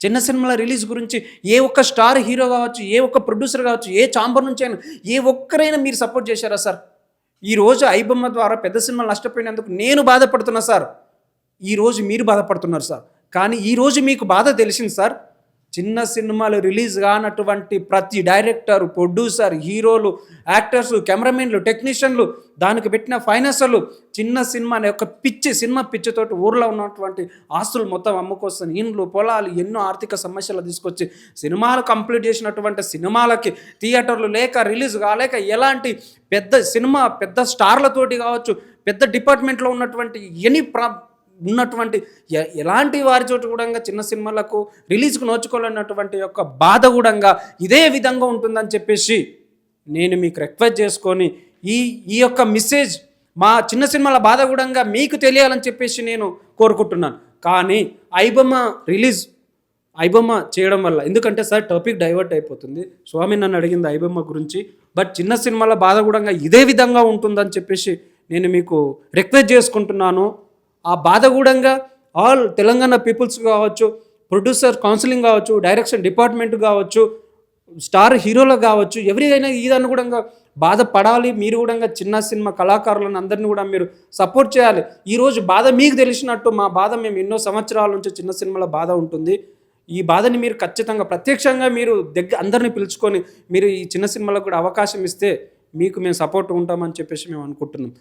చిన్న సినిమాల రిలీజ్ గురించి ఏ ఒక్క స్టార్ హీరో కావచ్చు, ఏ ఒక్క ప్రొడ్యూసర్ కావచ్చు, ఏ ఛాంబర్ నుంచి అయినా ఏ ఒక్కరైనా మీరు సపోర్ట్ చేశారా సార్? ఈరోజు ఐబొమ్మ ద్వారా పెద్ద సినిమాలు నష్టపోయినందుకు నేను బాధపడుతున్నా సార్. ఈరోజు మీరు బాధపడుతున్నారు సార్. కానీ ఈరోజు మీకు బాధ తెలిసింది సార్. చిన్న సినిమాలు రిలీజ్ కానటువంటి ప్రతి డైరెక్టర్, ప్రొడ్యూసర్, హీరోలు, యాక్టర్స్, కెమెరామెన్లు, టెక్నీషియన్లు, దానికి పెట్టిన ఫైనాన్సర్లు చిన్న సినిమా అనే ఒక సినిమా పిచ్చితోటి ఊర్లో ఉన్నటువంటి ఆస్తులు మొత్తం అమ్ముకొస్తాను, ఇండ్లు, పొలాలు, ఎన్నో ఆర్థిక సమస్యలు తీసుకొచ్చి సినిమాలు కంప్లీట్ చేసినటువంటి సినిమాలకి థియేటర్లు లేక, రిలీజ్ కాలేక, ఎలాంటి పెద్ద స్టార్లతోటి కావచ్చు, పెద్ద డిపార్ట్మెంట్లో ఉన్నటువంటి ఉన్నటువంటి ఎలాంటి వారి చోటు కూడా చిన్న సినిమాలకు రిలీజ్కు నోచుకోలేనటువంటి యొక్క బాధ కూడా ఇదే విధంగా ఉంటుందని చెప్పేసి నేను మీకు రిక్వెస్ట్ చేసుకొని ఈ యొక్క మెసేజ్ మా చిన్న సినిమాల బాధ కూడా మీకు తెలియాలని చెప్పేసి నేను కోరుకుంటున్నాను. కానీ ఐబొమ్మ చేయడం వల్ల, ఎందుకంటే సార్ టాపిక్ డైవర్ట్ అయిపోతుంది. స్వామి నన్ను అడిగింది ఐబొమ్మ గురించి, బట్ చిన్న సినిమాల బాధ కూడా ఇదే విధంగా ఉంటుందని చెప్పేసి నేను మీకు రిక్వెస్ట్ చేసుకుంటున్నాను. ఆ బాధ కూడా ఆల్ తెలంగాణ పీపుల్స్ కావచ్చు, ప్రొడ్యూసర్ కౌన్సిలింగ్ కావచ్చు, డైరెక్షన్ డిపార్ట్మెంట్ కావచ్చు, స్టార్ హీరోలకు కావచ్చు, ఎవరికైనా ఇదాన్ని కూడా బాధపడాలి. మీరు కూడా చిన్న సినిమా కళాకారులను అందరినీ కూడా మీరు సపోర్ట్ చేయాలి. ఈరోజు బాధ మీకు తెలిసినట్టు మా బాధ మేము ఎన్నో సంవత్సరాల నుంచి చిన్న సినిమాల బాధ ఉంటుంది. ఈ బాధని మీరు ఖచ్చితంగా ప్రత్యక్షంగా మీరు అందరినీ పిలుచుకొని మీరు ఈ చిన్న సినిమాలకు కూడా అవకాశం ఇస్తే మీకు మేము సపోర్ట్ ఉంటామని చెప్పేసి మేము అనుకుంటున్నాం.